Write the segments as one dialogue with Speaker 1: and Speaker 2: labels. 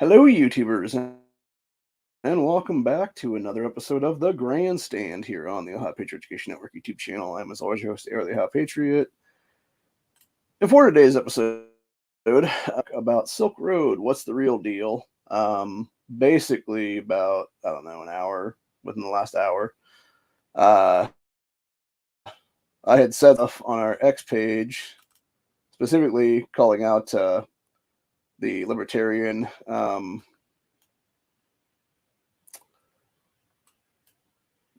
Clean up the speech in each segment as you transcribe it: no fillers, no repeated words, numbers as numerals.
Speaker 1: Hello, YouTubers, and welcome back to another episode of the Grandstand here on the Ohio Patriot Education Network YouTube channel. I'm, as always, your host, Air the Ohio Patriot. And for today's episode, about Silk Road, what's the real deal? Basically, about, I don't know, an hour, within the last hour, uh, I had said stuff on our X page, specifically calling out the libertarian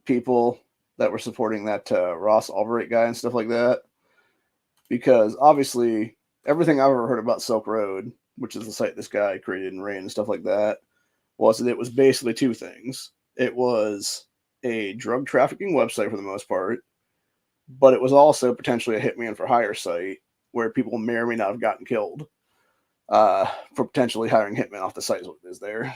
Speaker 1: people that were supporting that Ross Ulbricht guy and stuff like that. Because obviously, everything I've ever heard about Silk Road, which is the site this guy created and ran and stuff like that, was that it was basically two things. It was a drug trafficking website for the most part, but it was also potentially a hitman for hire site where people may or may not have gotten killed for potentially hiring hitmen off the site is what it is there.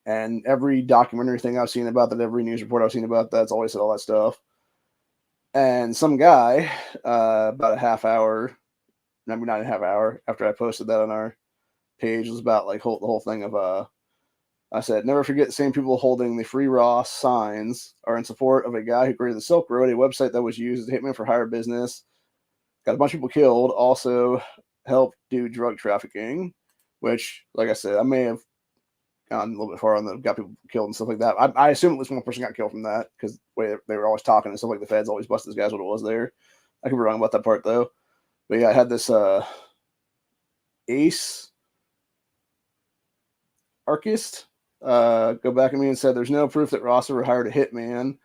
Speaker 1: And every documentary thing I've seen about that, every news report I've seen about that's always said all that stuff. And some guy, about a half hour, maybe not a half hour after I posted that on our page, was about like the whole thing of I said, never forget the same people holding the Free Ross signs are in support of a guy who created the Silk Road, a website that was used as a hitman for hire business. Got a bunch of people killed. Also helped do drug trafficking, which, like I said, I may have gone a little bit far on the got people killed and stuff like that. I assume at least one person got killed from that because the way they were always talking and stuff like the feds always busted these guys what it was there. I could be wrong about that part though. But yeah, I had this Ace Archist go back at me and said there's no proof that Ross ever hired a hitman,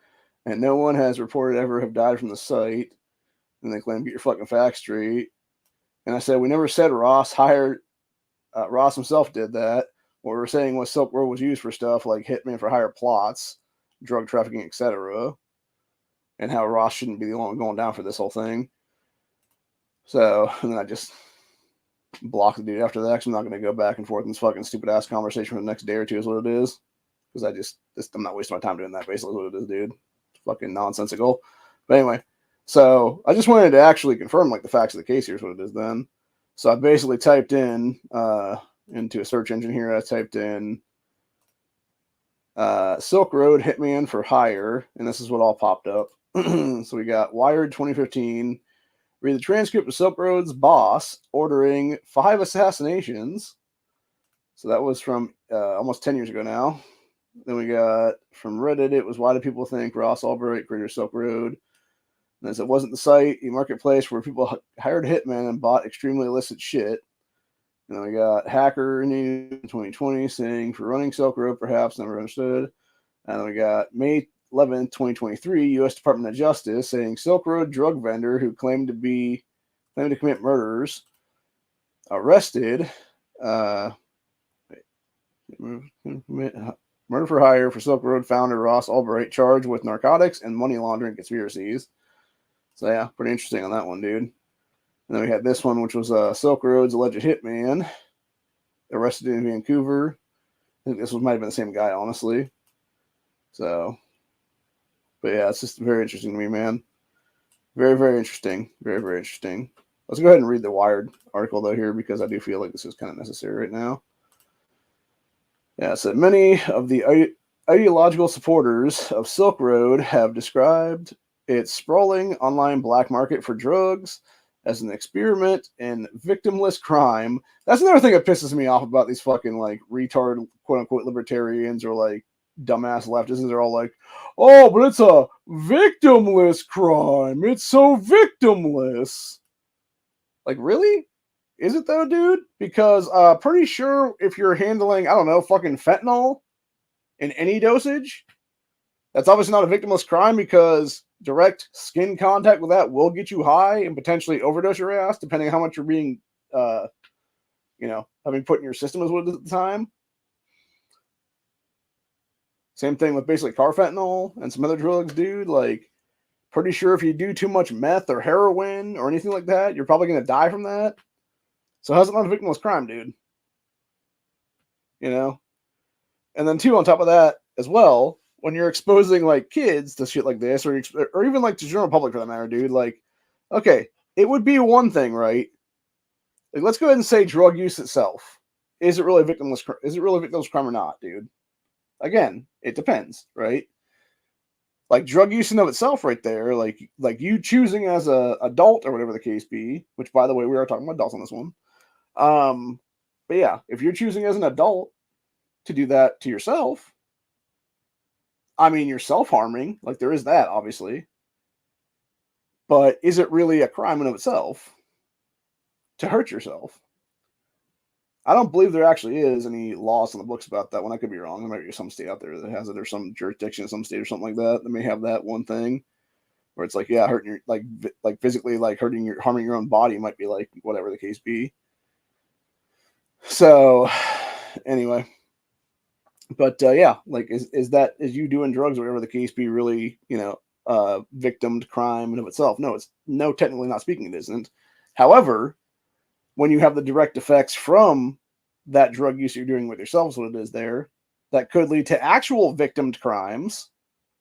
Speaker 1: and no one has reported ever have died from the site. And they claim get your fucking facts straight. And I said we never said Ross hired. Ross himself did that. What we were saying was Silk Road was used for stuff like hitman for hire plots, drug trafficking, etc. And how Ross shouldn't be the only one going down for this whole thing. So, and then I just block the dude after that because I'm not going to go back and forth in this fucking stupid ass conversation for the next day or two is what it is. Because I'm not wasting my time doing that. Basically, what it is, dude. It's fucking nonsensical. But anyway, so I just wanted to actually confirm like the facts of the case. Here's what it is then. So I basically typed in into a search engine here. I typed in Silk Road Hitman for hire, and this is what all popped up. So we got Wired 2015. Read the transcript of Silk Road's boss ordering 5 assassinations. So that was from almost 10 years ago now. Then we got from Reddit, it was why do people think Ross Ulbricht created Silk Road? And as it wasn't the site, a marketplace where people hired hitmen and bought extremely illicit shit. And then we got Hacker in 2020 saying for running Silk Road, perhaps never understood. And then we got May 11th, 2023, U.S. Department of Justice saying Silk Road drug vendor who claimed to commit murders arrested. Murder for hire for Silk Road founder Ross Ulbricht charged with narcotics and money laundering conspiracies. So yeah, pretty interesting on that one, dude. And then we had this one, which was Silk Road's alleged hitman arrested in Vancouver. I think this might have been the same guy, honestly. So, but yeah, it's just very interesting to me, man. Very, very interesting. Very, very interesting. Let's go ahead and read the Wired article, though, here, because I do feel like this is kind of necessary right now. Yeah, so many of the ideological supporters of Silk Road have described its sprawling online black market for drugs as an experiment in victimless crime. That's another thing that pisses me off about these fucking, like, retard, quote-unquote, libertarians or, like, dumbass leftists. They're all like, oh, but it's a victimless crime. It's so victimless. Like, really? Is it though, dude? Because pretty sure if you're handling, I don't know, fucking fentanyl in any dosage, that's obviously not a victimless crime because direct skin contact with that will get you high and potentially overdose your ass, depending on how much you're being, having put in your system as well at the time. Same thing with basically carfentanil and some other drugs, dude. Like, pretty sure if you do too much meth or heroin or anything like that, you're probably going to die from that. So how's it not a victimless crime, dude? You know? And then, too, on top of that, as well, when you're exposing, like, kids to shit like this, or even, like, to the general public, for that matter, dude, like, okay, it would be one thing, right? Like, let's go ahead and say drug use itself is it really a victimless? Is it really a victimless crime or not, dude? Again, it depends, right? Like drug use in of itself, right there, like you choosing as a adult or whatever the case be. Which, by the way, we are talking about adults on this one. But yeah, if you're choosing as an adult to do that to yourself, I mean, you're self harming. Like there is that, obviously. But is it really a crime in of itself to hurt yourself? I don't believe there actually is any laws in the books about that one. I could be wrong. There might be some state out there that has it, or some jurisdiction in some state or something like that. That may have that one thing where it's like, yeah, hurting your like physically, like harming your own body might be like whatever the case be. So anyway, but yeah, like is you doing drugs or whatever the case be really, victim crime in of itself? No, it's no, technically not speaking, it isn't. However, when you have the direct effects from that drug use you're doing with yourself, is what it is there, that could lead to actual victimed crimes.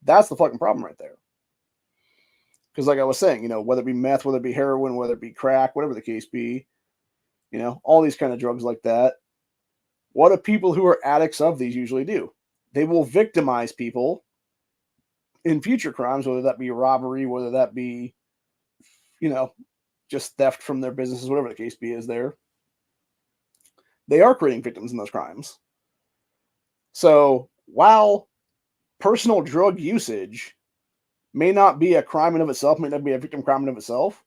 Speaker 1: That's the fucking problem right there. Because like I was saying, whether it be meth, whether it be heroin, whether it be crack, whatever the case be, all these kind of drugs like that, what do people who are addicts of these usually do? They will victimize people in future crimes, whether that be robbery, whether that be, just theft from their businesses, whatever the case be is there. They are creating victims in those crimes. So while personal drug usage may not be a crime in of itself, may not be a victim crime in of itself,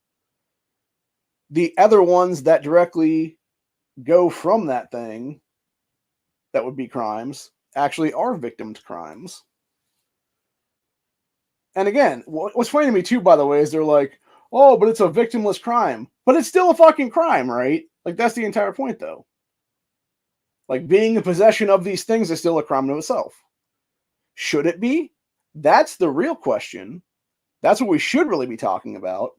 Speaker 1: the other ones that directly go from that thing that would be crimes actually are victim crimes. And again, what's funny to me too, by the way, is they're like, oh, but it's a victimless crime. But it's still a fucking crime, right? Like, that's the entire point, though. Like, being in possession of these things is still a crime in itself. Should it be? That's the real question. That's what we should really be talking about.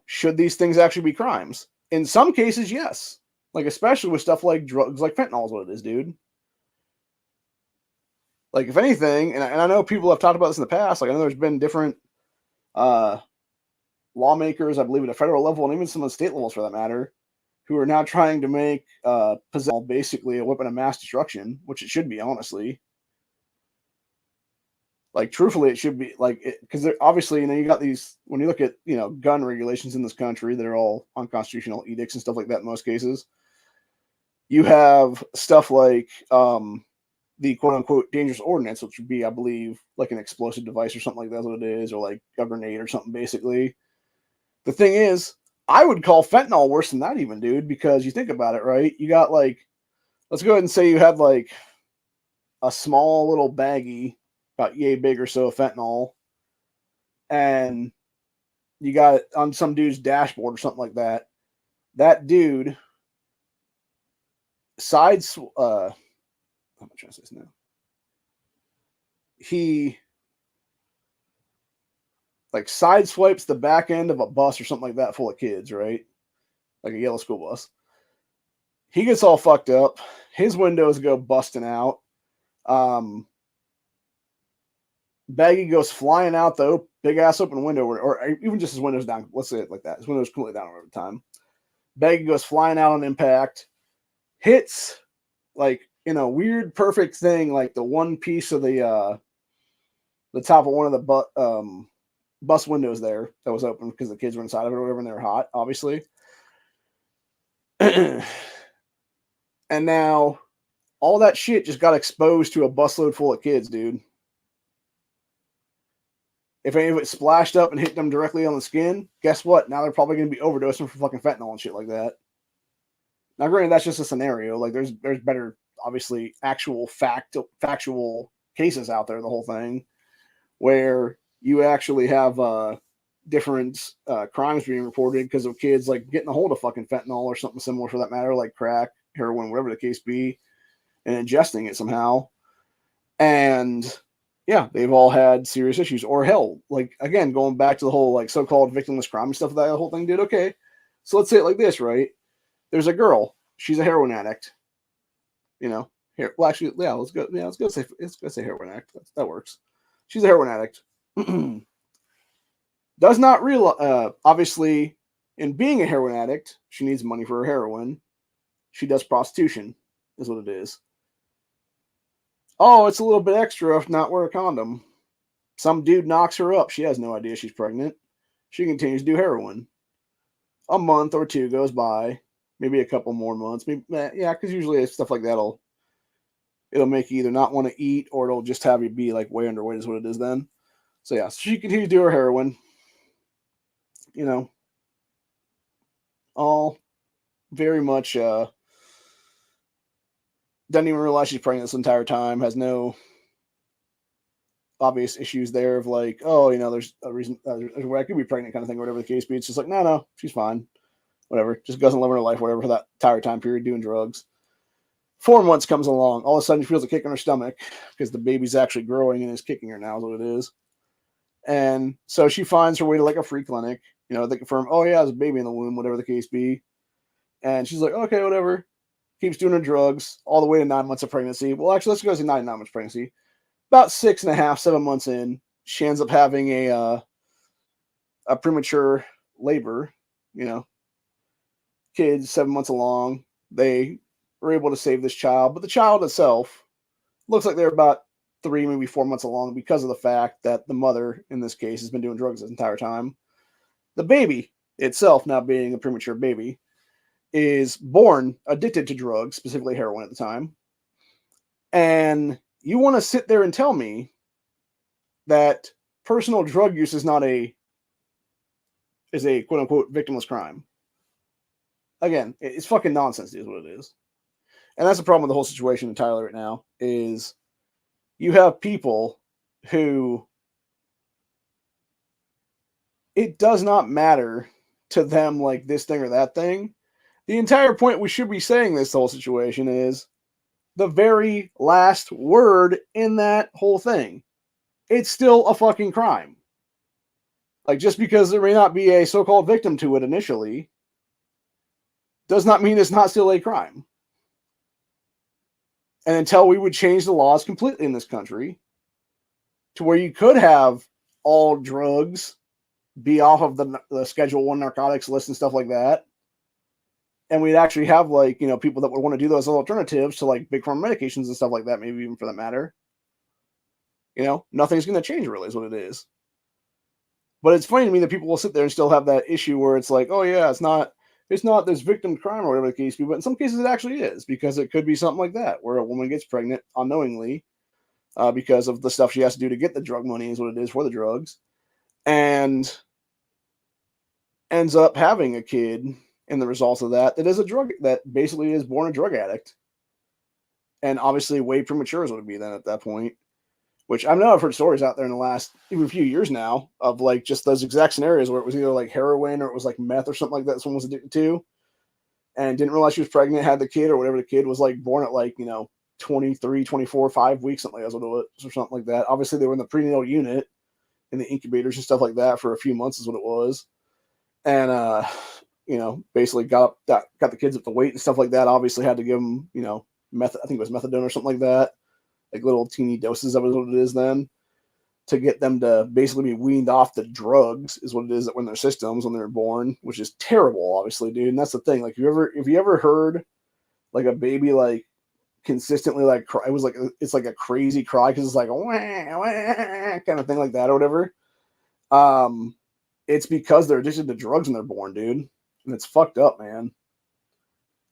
Speaker 1: Should these things actually be crimes? In some cases, yes. Like, especially with stuff like drugs, like fentanyl is what it is, dude. Like, if anything, and I know people have talked about this in the past, like, I know there's been different lawmakers, I believe at a federal level, and even some of the state levels for that matter, who are now trying to make possession basically a weapon of mass destruction, which it should be, honestly. Like, truthfully, it should be, like, because obviously, you got these, when you look at, gun regulations in this country that are all unconstitutional edicts and stuff like that in most cases, you have stuff like the quote-unquote dangerous ordinance, which would be, I believe, like an explosive device or something like that's what it is, or like a grenade or something, basically. The thing is, I would call fentanyl worse than that even, dude, because you think about it, right? You got like, let's go ahead and say you had like a small little baggie, about yay big or so of fentanyl, and you got it on some dude's dashboard or something like that. That dude how much trying to say this now? He like sideswipes the back end of a bus or something like that full of kids, right? Like a yellow school bus. He gets all fucked up. His windows go busting out. Baggy goes flying out the big ass open window, or even just his windows down. Let's say it like that. His windows completely down over time. Baggy goes flying out on impact, hits like in a weird perfect thing, like the one piece of the top of one of the bus windows there that was open because the kids were inside of it or whatever, and they were hot, obviously. And now all that shit just got exposed to a busload full of kids, dude. If any of it splashed up and hit them directly on the skin, guess what? Now they're probably going to be overdosing for fucking fentanyl and shit like that. Now, granted, that's just a scenario. Like, there's better, obviously, actual factual cases out there, the whole thing, where you actually have different crimes being reported because of kids, like, getting a hold of fucking fentanyl or something similar for that matter, like crack, heroin, whatever the case be, and ingesting it somehow. And yeah, they've all had serious issues. Or hell, like, again, going back to the whole like so-called victimless crime and stuff that whole thing did. Okay, so let's say it like this, right? There's a girl. She's a heroin addict. Here, well, actually, yeah, let's go say heroin addict. That works. She's a heroin addict. Does not realize, obviously, in being a heroin addict, she needs money for her heroin. She does prostitution, is what it is. Oh, it's a little bit extra if not wear a condom. Some dude knocks her up. She has no idea she's pregnant. She continues to do heroin. A month or two goes by, maybe a couple more months. Maybe, yeah, because usually stuff like that'll it'll make you either not want to eat or it'll just have you be like way underweight is what it is then. So yeah, she continues to do her heroin. You know, all very much doesn't even realize she's pregnant this entire time. Has no obvious issues there of like, oh, there's a reason where I could be pregnant kind of thing, or whatever the case be. It's just like, no, she's fine. Whatever. Just doesn't live her life, whatever, for that entire time period doing drugs. 4 months comes along. All of a sudden, she feels a kick in her stomach because the baby's actually growing and is kicking her now, is what it is. And so she finds her way to like a free clinic. They confirm, oh, yeah, there's a baby in the womb, whatever the case be. And she's like, okay, whatever. Keeps doing her drugs all the way to 9 months of pregnancy. Well, actually, let's go to 9 months pregnancy. About 6.5, 7 months in, she ends up having a premature labor, kids 7 months along. They were able to save this child, but the child itself looks like they're about 3, maybe 4 months along because of the fact that the mother, in this case, has been doing drugs this entire time. The baby itself, now being a premature baby, is born addicted to drugs, specifically heroin at the time. And you want to sit there and tell me that personal drug use is not a quote unquote victimless crime. Again, it's fucking nonsense, is what it is. And that's the problem with the whole situation in Tyler right now, is you have people who it does not matter to them like this thing or that thing. The entire point we should be saying this whole situation is the very last word in that whole thing. It's still a fucking crime. Like, just because there may not be a so-called victim to it initially does not mean it's not still a crime. And until we would change the laws completely in this country to where you could have all drugs be off of the Schedule 1 narcotics list and stuff like that, and we'd actually have like, people that would want to do those alternatives to like big pharma medications and stuff like that, maybe even for that matter, nothing's going to change really is what it is. But it's funny to me that people will sit there and still have that issue where it's like, oh yeah, it's not this victim crime or whatever the case be, but in some cases it actually is, because it could be something like that where a woman gets pregnant unknowingly because of the stuff she has to do to get the drug money is what it is for the drugs, and ends up having a kid in the results of that is a drug that basically is born a drug addict, and obviously way premature is what it would be then at that point. Which I know I've heard stories out there in the last even a few years now of like just those exact scenarios where it was either like heroin or it was like meth or something like that someone was addicted to and didn't realize she was pregnant, had the kid or whatever. The kid was like born at like, 23, 24, 5 weeks, something like that, or something like that. Obviously they were in the prenatal unit in the incubators and stuff like that for a few months is what it was. And, basically got the kids up to weight and stuff like that. Obviously had to give them, meth, I think it was methadone or something like that. Like little teeny doses of it is what it is then, to get them to basically be weaned off the drugs is what it is that when their systems when they're born, which is terrible, obviously, dude. And that's the thing. Like, if you ever heard like a baby like consistently like cry, it's like a crazy cry because it's like wah, wah, kind of thing like that or whatever. It's because they're addicted to drugs when they're born, dude, and it's fucked up, man.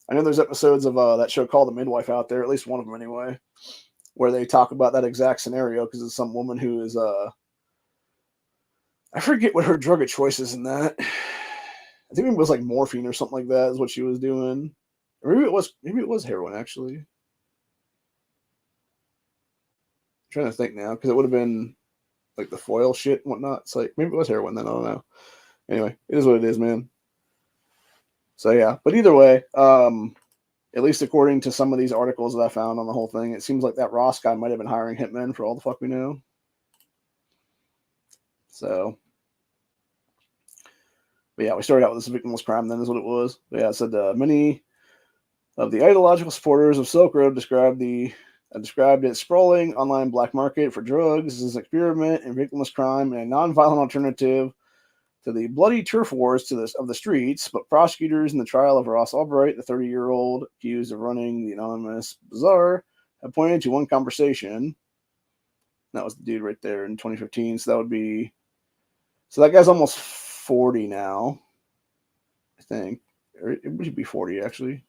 Speaker 1: I know there's episodes of that show called The Midwife out there, at least one of them anyway, where they talk about that exact scenario because it's some woman who is I forget what her drug of choice is in that. I think it was like morphine or something like that is what she was doing. Or maybe it was heroin actually. I'm trying to think now because it would have been like the foil shit and whatnot. It's like maybe it was heroin then, I don't know. Anyway, it is what it is, man. So yeah, but either way, at least according to some of these articles that I found on the whole thing, it seems like that Ross guy might have been hiring hitmen for all the fuck we know. So, but yeah, we started out with this victimless crime then is what it was. But yeah, it said many of the ideological supporters of Silk Road described its sprawling online black market for drugs as an experiment in victimless crime and a non-violent alternative to the bloody turf wars of the streets, but prosecutors in the trial of Ross Albright, the 30-year-old accused of running the anonymous bazaar, have pointed to one conversation. That was the dude right there in 2015. So that would be... So that guy's almost 40 now, I think. Or it should be 40, actually.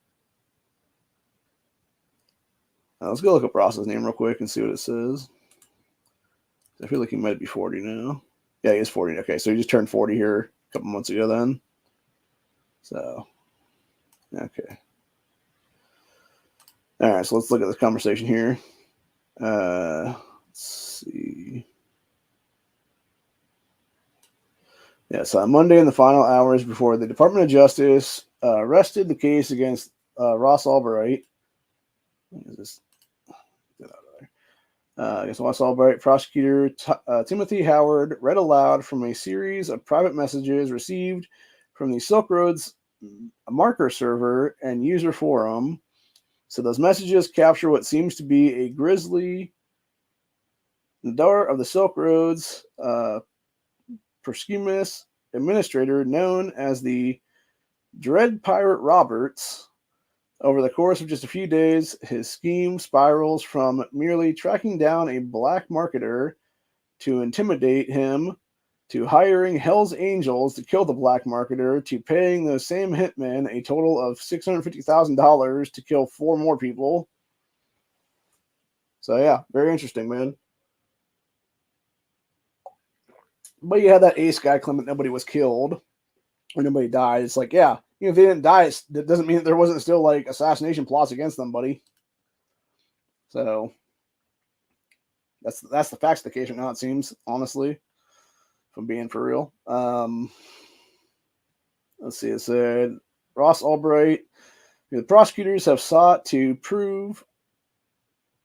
Speaker 1: Let's go look up Ross's name real quick and see what it says. I feel like he might be 40 now. Yeah, he is 40. Okay, so he just turned 40 here a couple months ago then. So, okay. All right, so let's look at this conversation here. Let's see. Yeah, so on Monday in the final hours before the Department of Justice arrested the case against Ross Albright. What is this? Get out of there. Against Ross Albright, prosecutor Timothy Howard read aloud from a series of private messages received from the Silk Road's marker server and user forum. So those messages capture what seems to be a grisly Nadar of the Silk Road's Persecumus administrator known as the Dread Pirate Roberts. Over the course of just a few days, his scheme spirals from merely tracking down a black marketer to intimidate him, to hiring Hell's Angels to kill the black marketer, to paying those same hitmen a total of $650,000 to kill 4 more people. So yeah, very interesting, man. But you had that ace guy claim that nobody was killed or nobody died. It's like, yeah, even if they didn't die, that doesn't mean that there wasn't still like assassination plots against them, buddy. So that's the facts of the case right now, it seems, honestly, if I'm being for real. Let's see, it said Ross Albright, the prosecutors have sought to prove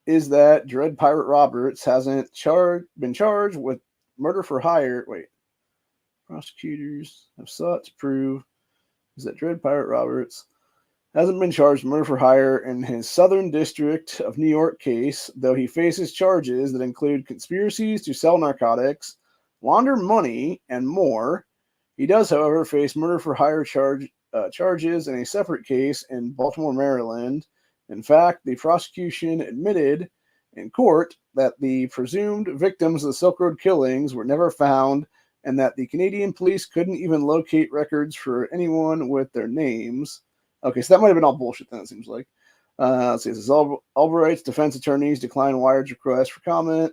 Speaker 1: is that Dread Pirate Roberts hasn't been charged with murder for hire. Wait. Prosecutors have sought to prove is that Dread Pirate Roberts hasn't been charged with murder for hire in his Southern District of New York case, though he faces charges that include conspiracies to sell narcotics, launder money, and more. He does, however, face murder for hire charges in a separate case in Baltimore, Maryland. In fact, the prosecution admitted in court that the presumed victims of the Silk Road killings were never found and that the Canadian police couldn't even locate records for anyone with their names. Okay, so that might have been all bullshit then, it seems like. Let's see, this is Albright's defense attorneys decline Wired's request for comment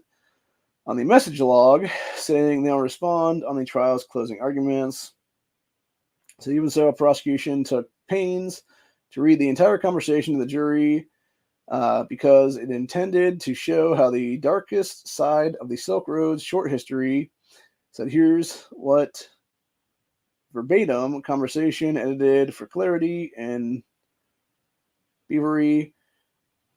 Speaker 1: on the message log, saying they'll respond on the trial's closing arguments. So even so, prosecution took pains to read the entire conversation to the jury because it intended to show how the darkest side of the Silk Road's short history. So here's what verbatim conversation edited for clarity and beavery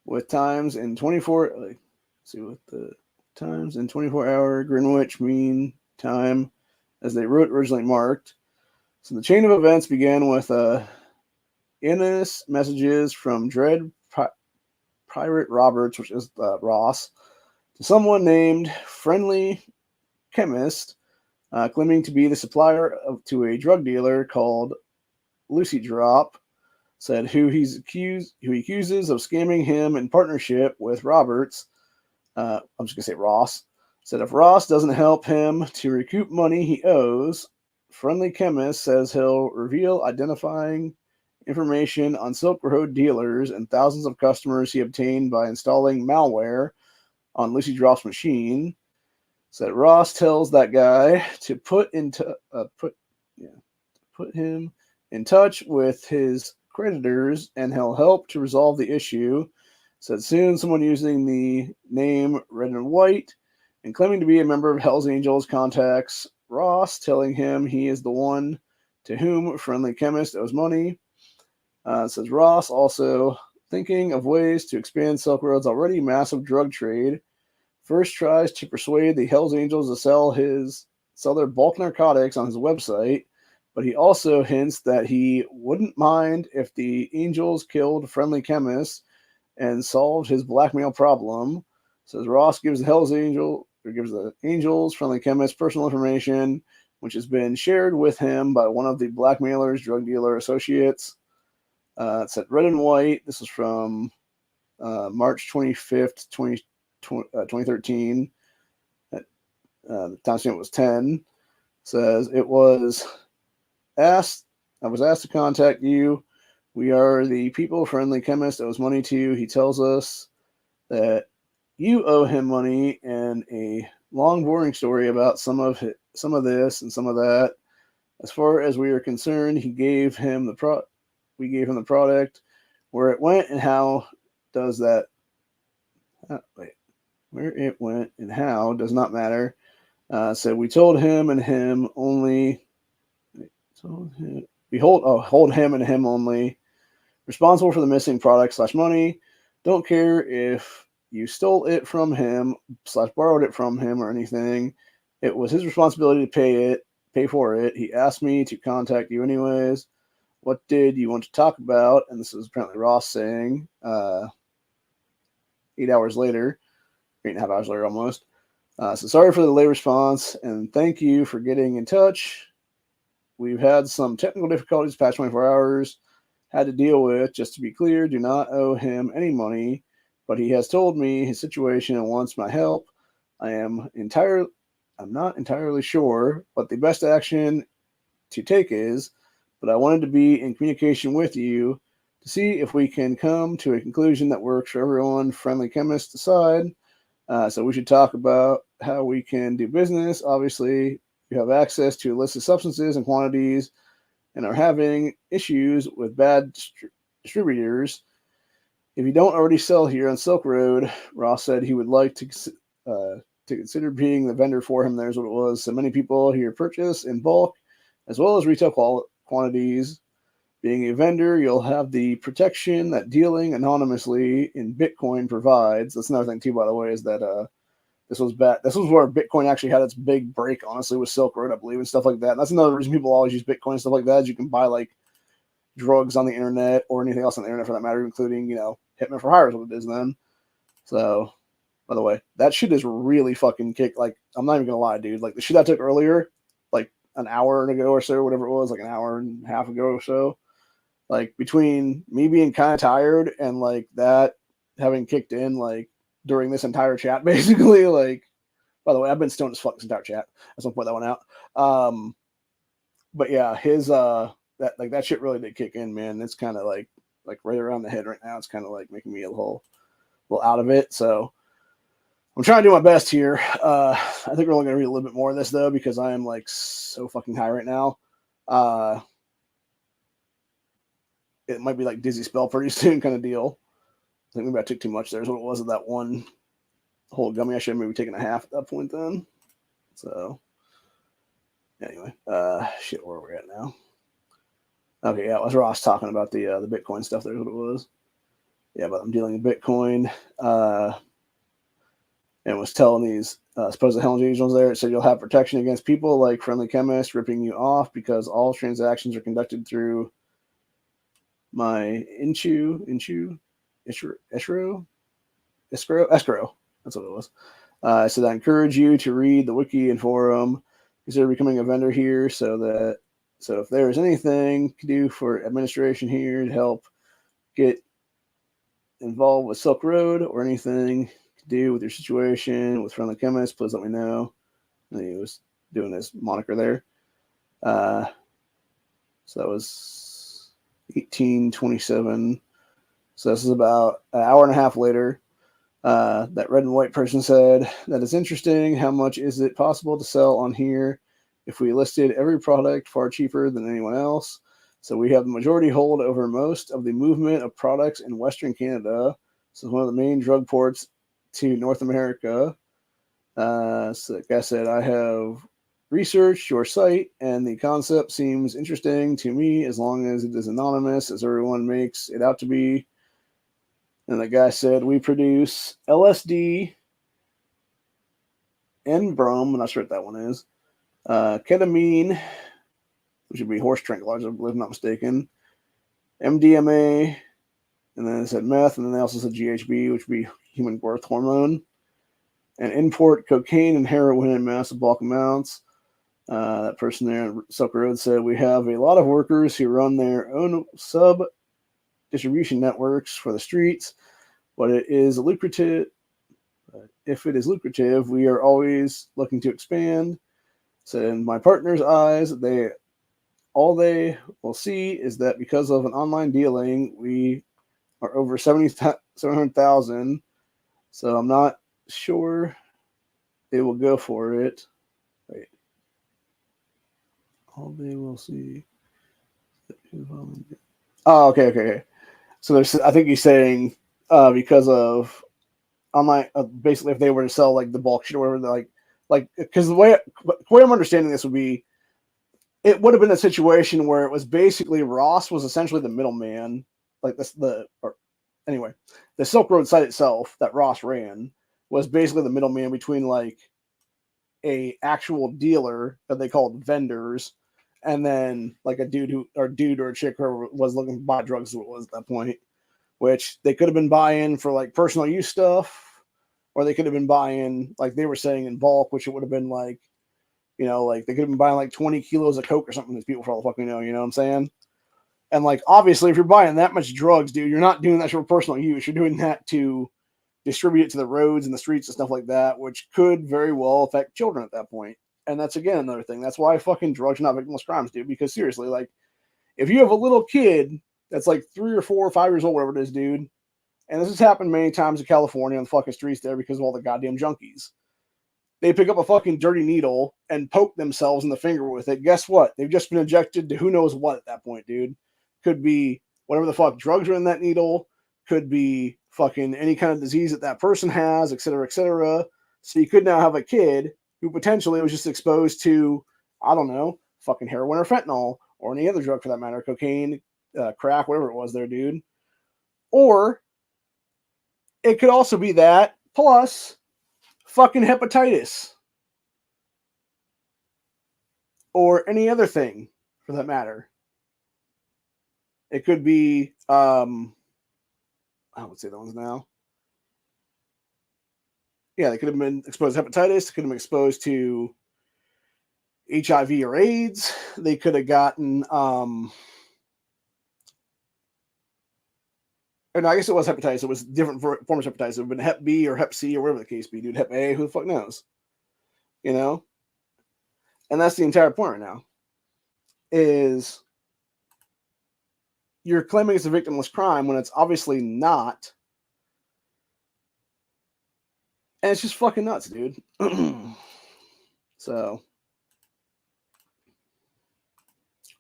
Speaker 1: with times in 24. Let's see what the times in 24-hour Greenwich Mean Time as they wrote originally marked. So the chain of events began with Innes messages from Dread Pirate Roberts, which is Ross, to someone named Friendly Chemist, claiming to be the supplier to a drug dealer called Lucy Drop, said who he accuses of scamming him in partnership with Roberts. I'm just gonna say Ross. Said if Ross doesn't help him to recoup money he owes, Friendly Chemist says he'll reveal identifying information on Silk Road dealers and thousands of customers he obtained by installing malware on Lucy Drop's machine. Said Ross tells that guy to put him in touch with his creditors and he'll help to resolve the issue. Said soon someone using the name Red and White and claiming to be a member of Hell's Angels contacts Ross, telling him he is the one to whom Friendly Chemist owes money. Says Ross also thinking of ways to expand Silk Road's already massive drug trade. First tries to persuade the Hells Angels to sell their bulk narcotics on his website, but he also hints that he wouldn't mind if the Angels killed Friendly Chemist and solved his blackmail problem. Says Ross gives the Angels Friendly Chemist personal information which has been shared with him by one of the blackmailer's drug dealer associates. It said red and white. This was from March 25th, 2013. The timestamp was 10. Says I was asked to contact you. We are the people-friendly chemist owes money to. He tells us that you owe him money, and a long, boring story about some of this and some of that. As far as we are concerned, we gave him the product. Where it went and how does that? Where it went and how does not matter. So we told him and him only. We hold him and him only responsible for the missing product / money. Don't care if you stole it from him / borrowed it from him or anything. It was his responsibility to pay for it. He asked me to contact you anyways. What did you want to talk about? And this is apparently Ross saying 8 hours later, 8.5 hours later almost. So sorry for the late response, and thank you for getting in touch. We've had some technical difficulties the past 24 hours. Had to deal with. Just to be clear, do not owe him any money, but he has told me his situation and wants my help. I'm not entirely sure what the best action to take is, but I wanted to be in communication with you to see if we can come to a conclusion that works for everyone. Friendly chemists aside, so we should talk about how we can do business. Obviously, you have access to illicit substances and quantities, and are having issues with bad distributors. If you don't already sell here on Silk Road, Ross said he would like to consider being the vendor for him. There's what it was. So many people here purchase in bulk as well as retail quantities. Being a vendor, you'll have the protection that dealing anonymously in Bitcoin provides. That's another thing too, by the way, is that this was bad. This was where Bitcoin actually had its big break, honestly, with Silk Road, I believe, and stuff like that. And that's another reason people always use Bitcoin and stuff like that, is you can buy like drugs on the internet or anything else on the internet for that matter, including, Hitman for Hire is what it is then. So, by the way, that shit is really fucking kick. Like, I'm not even gonna lie, dude. Like the shit I took earlier, like an hour ago or so, whatever it was, like an hour and a half ago or so. Like between me being kind of tired and like that having kicked in like during this entire chat, basically, like, by the way, I've been stoned as fuck this entire chat. At some point that went out. But yeah, his that shit really did kick in, man. It's kind of like right around the head right now. It's kind of like making me a little out of it. So I'm trying to do my best here. I think we're only gonna read a little bit more of this though, because I am like so fucking high right now. It might be like dizzy spell pretty soon kind of deal. I think maybe I took too much. There's what it was of that one whole gummy. I should have maybe taken a half at that point then. So anyway, shit, where are we at now? Okay, yeah, it was Ross talking about the Bitcoin stuff. There's what it was. Yeah, but I'm dealing in Bitcoin. And was telling these supposed Hells Angels there. It said you'll have protection against people like friendly chemists ripping you off because all transactions are conducted through my escrow. That's what it was. I said I encourage you to read the wiki and forum. Consider becoming a vendor here, so if there is anything you can do for administration here to help get involved with Silk Road or anything to do with your situation with friendly chemists, please let me know. And he was doing his moniker there. So that was 1827. So this is about an hour and a half later. That red and white person said, that is interesting. How much is it possible to sell on here if we listed every product far cheaper than anyone else? So we have the majority hold over most of the movement of products in Western Canada. So it's one of the main drug ports to North America. So like I said, I have researched your site and the concept seems interesting to me as long as it is anonymous, as everyone makes it out to be. And the guy said, we produce LSD and brome. I'm not sure what that one is. Ketamine, which would be horse tranquilizer, if I'm not mistaken. MDMA, and then it said meth, and then they also said GHB, which would be human growth hormone. And import cocaine and heroin in massive bulk amounts. That person there on Silk Road said, we have a lot of workers who run their own sub distribution networks for the streets, but it is lucrative. If it is lucrative, we are always looking to expand. So in my partner's eyes, all they will see is that because of an online dealing, we are over 700,000. So I'm not sure they will go for it. Wait. All they will see. Oh, okay. So I think he's saying because of online, basically, if they were to sell like the bulk shit or whatever, like because the way I'm understanding this would be, it would have been a situation where it was basically Ross was essentially the middleman, like anyway, the Silk Road site itself that Ross ran was basically the middleman between like a actual dealer that they called vendors, and then like a dude or a chick who was looking to buy drugs. What was at that point, which they could have been buying for like personal use stuff, or they could have been buying like they were saying in bulk, which it would have been like, like they could have been buying like 20 kilos of coke or something. These people for all the fucking know, you know what I'm saying? And like obviously, if you're buying that much drugs, dude, you're not doing that for personal use. You're doing that to distribute it to the roads and the streets and stuff like that, which could very well affect children at that point. And that's again another thing. That's why fucking drugs are not victimless crimes, dude. Because seriously, like if you have a little kid that's like 3 or 4 or 5 years old, whatever it is, dude, and this has happened many times in California on the fucking streets there because of all the goddamn junkies. They pick up a fucking dirty needle and poke themselves in the finger with it. Guess what? They've just been injected to who knows what at that point, dude. Could be whatever the fuck drugs are in that needle. Could be fucking any kind of disease that person has, et cetera, et cetera. So you could now have a kid who potentially was just exposed to, I don't know, fucking heroin or fentanyl or any other drug for that matter, cocaine, crack, whatever it was there, dude. Or it could also be that plus fucking hepatitis or any other thing for that matter. It could be, I would say those now. Yeah, they could have been exposed to hepatitis. They could have been exposed to HIV or AIDS. They could have gotten, or no, I guess it was hepatitis. It was different forms of hepatitis. It would have been Hep B or Hep C or whatever the case be, dude. Hep A, who the fuck knows? You know? And that's the entire point right now. Is you're claiming it's a victimless crime when it's obviously not. And it's just fucking nuts, dude. So,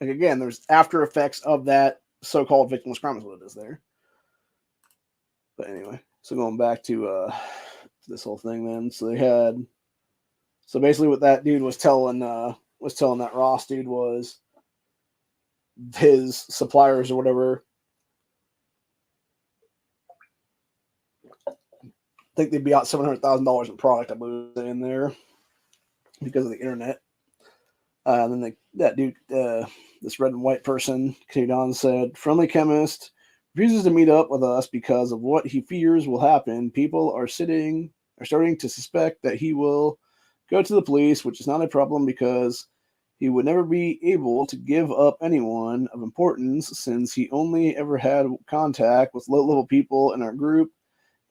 Speaker 1: like again, there's after effects of that so-called victimless crime is what it is there. But anyway, so going back to this whole thing then. So basically what that dude was telling that Ross dude was his suppliers or whatever, I think they'd be out $700,000 in product, I believe, in there because of the internet. And then that dude, this red and white person, came down and said, friendly chemist refuses to meet up with us because of what he fears will happen. People are starting to suspect that he will go to the police, which is not a problem because he would never be able to give up anyone of importance since he only ever had contact with low-level people in our group,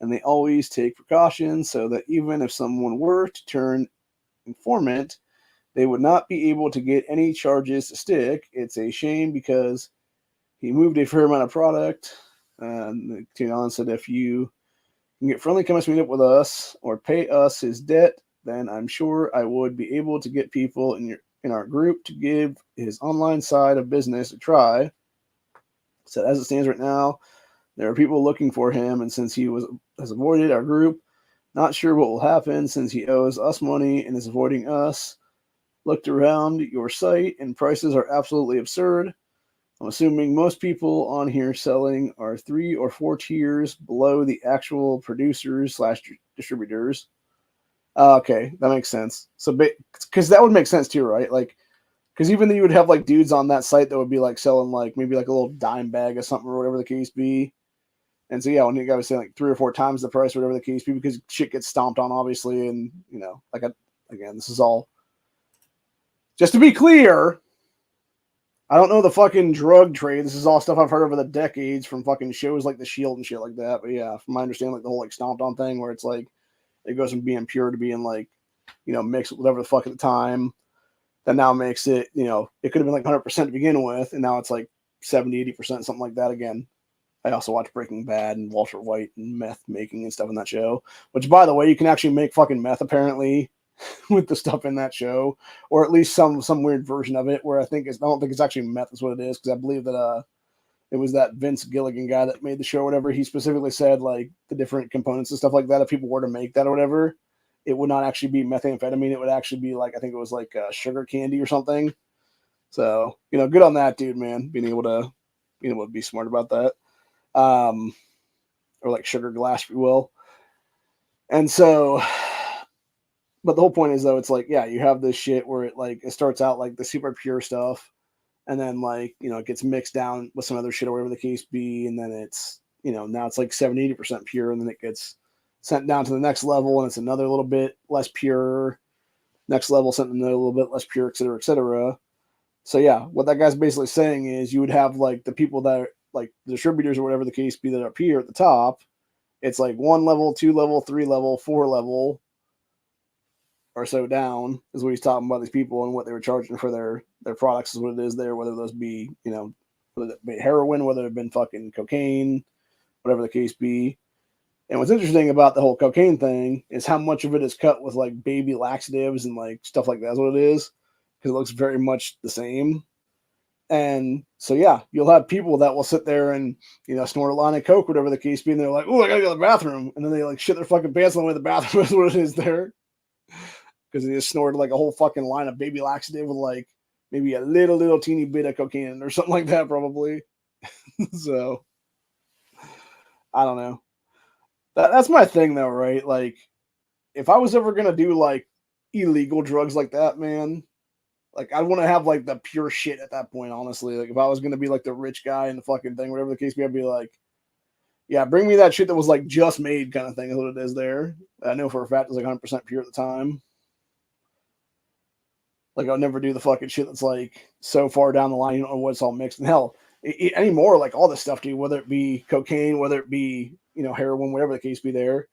Speaker 1: and they always take precautions so that even if someone were to turn informant, they would not be able to get any charges to stick. It's a shame because he moved a fair amount of product. Tion said, if you can get friendly chemists to meet up with us or pay us his debt, then I'm sure I would be able to get people in our group to give his online side of business a try. So as it stands right now, there are people looking for him, and since he has avoided our group, not sure what will happen since he owes us money and is avoiding us. Looked around your site, and prices are absolutely absurd. I'm assuming most people on here selling are 3 or 4 tiers below the actual producers / distributors. Okay, that makes sense. So, because that would make sense too, right? Like, because even though you would have like dudes on that site that would be like selling like maybe like a little dime bag or something or whatever the case be. And so, yeah, when the guy was saying like 3 or 4 times the price, whatever the case be, because shit gets stomped on, obviously. And, like, again, this is all Just to be clear, I don't know the fucking drug trade. This is all stuff I've heard over the decades from fucking shows like The Shield and shit like that. But yeah, from my understanding, like the whole like stomped on thing where it's like it goes from being pure to being like, mixed with whatever the fuck at the time. That now makes it, it could have been like 100% to begin with, and now it's like 70, 80%, something like that again. I also watch Breaking Bad and Walter White and meth making and stuff in that show. Which, by the way, you can actually make fucking meth apparently with the stuff in that show, or at least some weird version of it. Where I don't think it's actually meth is what it is, because I believe that it was that Vince Gilligan guy that made the show or whatever. He specifically said like the different components and stuff like that. If people were to make that or whatever, it would not actually be methamphetamine. It would actually be like, I think it was like sugar candy or something. So, good on that dude, man, being able to be smart about that. Or like sugar glass, if you will. And so, but the whole point is though, it's like, yeah, you have this shit where it starts out like the super pure stuff, and then like, it gets mixed down with some other shit or whatever the case be, and then it's, now it's like 70-80% pure, and then it gets sent down to the next level, and it's another little bit less pure. Next level, sent another little bit less pure, et cetera, et cetera. So yeah, what that guy's basically saying is you would have like the people that are like the distributors or whatever the case be that are pure at the top. It's like 1 level, 2 level, 3 level, 4 level or so down is what he's talking about, these people and what they were charging for their products is what it is there, whether those be, whether it be heroin, whether it been fucking cocaine, whatever the case be. And what's interesting about the whole cocaine thing is how much of it is cut with like baby laxatives and like stuff like that's what it is, because it looks very much the same. And so, yeah, you'll have people that will sit there and, snort a line of coke, whatever the case be, and they're like, oh, I gotta go to the bathroom. And then they like shit their fucking pants on the way to the bathroom is what it is there. Because they just snorted like a whole fucking line of baby laxative with like maybe a little teeny bit of cocaine or something like that, probably. So, I don't know. That's my thing though, right? Like, if I was ever gonna do like illegal drugs like that, man, like I'd want to have like the pure shit at that point, honestly. Like if I was gonna be like the rich guy in the fucking thing, whatever the case be, I'd be like, yeah, bring me that shit that was like just made kind of thing is what it is there. I know for a fact it was like 100% pure at the time. Like I'll never do the fucking shit that's like so far down the line, you don't know what's all mixed. And hell, anymore, like all this stuff, dude, whether it be cocaine, whether it be, heroin, whatever the case be there,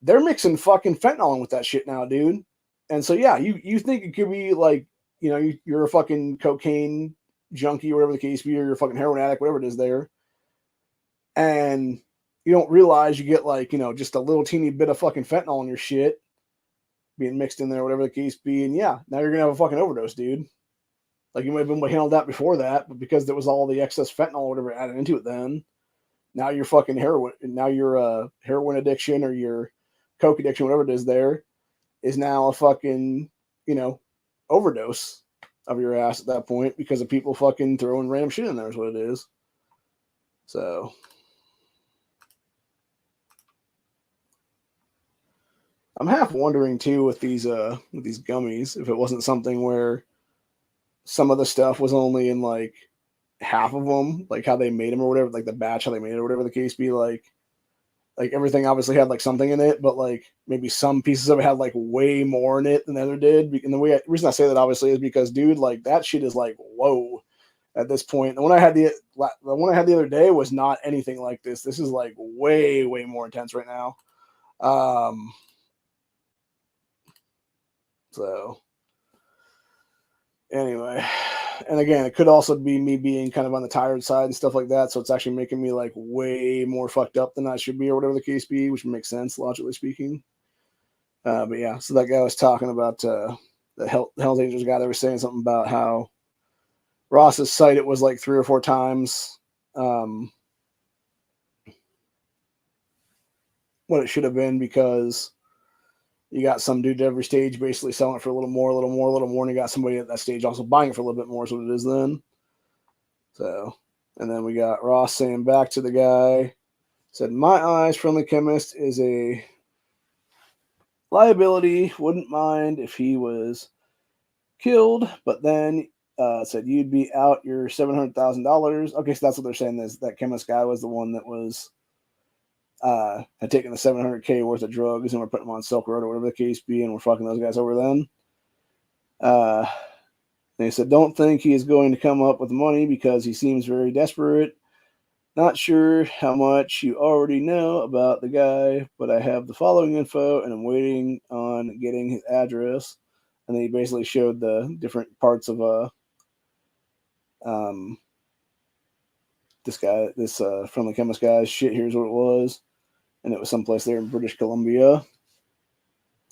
Speaker 1: they're mixing fucking fentanyl in with that shit now, dude. And so, yeah, you think it could be like, you're a fucking cocaine junkie, or whatever the case be, or you're a fucking heroin addict, whatever it is there. And you don't realize you get like, just a little teeny bit of fucking fentanyl in your shit being mixed in there, whatever the case be. And yeah, now you're going to have a fucking overdose, dude. Like you might have been able to handle that before that, but because there was all the excess fentanyl or whatever added into it then, now you're fucking heroin. Now your heroin addiction or your coke addiction, whatever it is there, is now a fucking, overdose of your ass at that point because of people fucking throwing random shit in there is what it is. So I'm half wondering too with these gummies, if it wasn't something where some of the stuff was only in like half of them, like how they made them or whatever, like the batch, how they made it or whatever the case be, like everything obviously had like something in it, but like maybe some pieces of it had like way more in it than the other did. And the reason I say that obviously is because, dude, like that shit is like, whoa, at this point. The one I had the other day was not anything like this. This is like way more intense right now. So anyway, and again, it could also be me being kind of on the tired side and stuff like that. So it's actually making me like way more fucked up than I should be, or whatever the case be, which makes sense logically speaking. But yeah, so that guy was talking about the Hell's Angels guy. They were saying something about how Ross's site, it was like 3 or 4 times what it should have been, because you got some dude at every stage basically selling it for a little more, and you got somebody at that stage also buying it for a little bit more is what it is then. So, and then we got Ross saying back to the guy, said, my eyes, friendly chemist is a liability. Wouldn't mind if he was killed, but then said you'd be out your $700,000. Okay, so that's what they're saying, is that chemist guy was the one that was had taken the $700K worth of drugs and we're putting them on Silk Road or whatever the case be, and we're fucking those guys over then. They said, don't think he is going to come up with money because he seems very desperate. Not sure how much you already know about the guy, but I have the following info and I'm waiting on getting his address. And then he basically showed the different parts of um, this friendly chemist guy's shit. Here's what it was. And it was someplace there in British Columbia.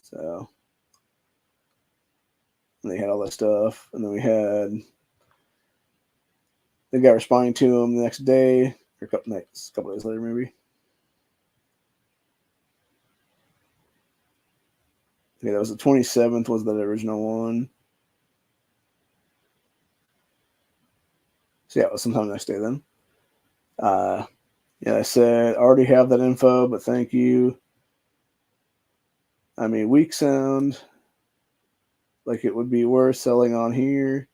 Speaker 1: So and they had all that stuff. And then we had the guy responding to him the next day, or a couple days later, maybe. Yeah, that was the 27th, was that original one. So yeah, it was sometime the next day then. Yeah, I said, I already have that info, but thank you. I mean, weak sound like it would be worth selling on here.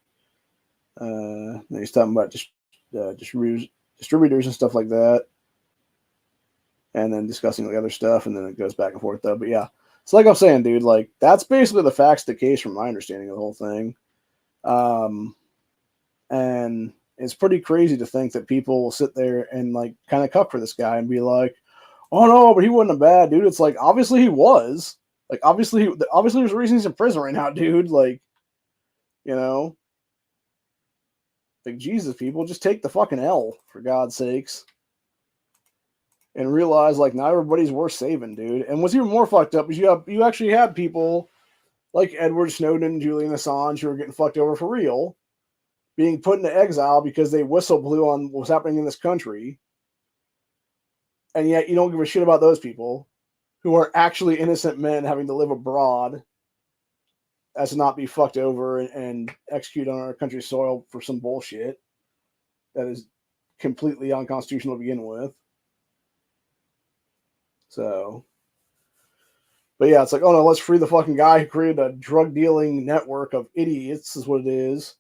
Speaker 1: He's talking about distributors and stuff like that. And then discussing the other stuff, and then it goes back and forth though. But yeah, so like I'm saying, dude, like that's basically the facts of the case from my understanding of the whole thing. And it's pretty crazy to think that people will sit there and like kind of cuck for this guy and be like, "Oh no, but he wasn't a bad dude." It's like obviously he was. Like obviously there's a reason he's in prison right now, dude. Like, you know, like Jesus, people just take the fucking L for God's sakes. And realize like not everybody's worth saving, dude. And what's even more fucked up is you actually had people like Edward Snowden, Julian Assange, who are getting fucked over for real, being put into exile because they whistle blew on what's happening in this country. And yet you don't give a shit about those people who are actually innocent men having to live abroad as to not be fucked over and executed on our country's soil for some bullshit that is completely unconstitutional to begin with. So, but yeah, it's like, oh no, let's free the fucking guy who created a drug dealing network of idiots, is what it is.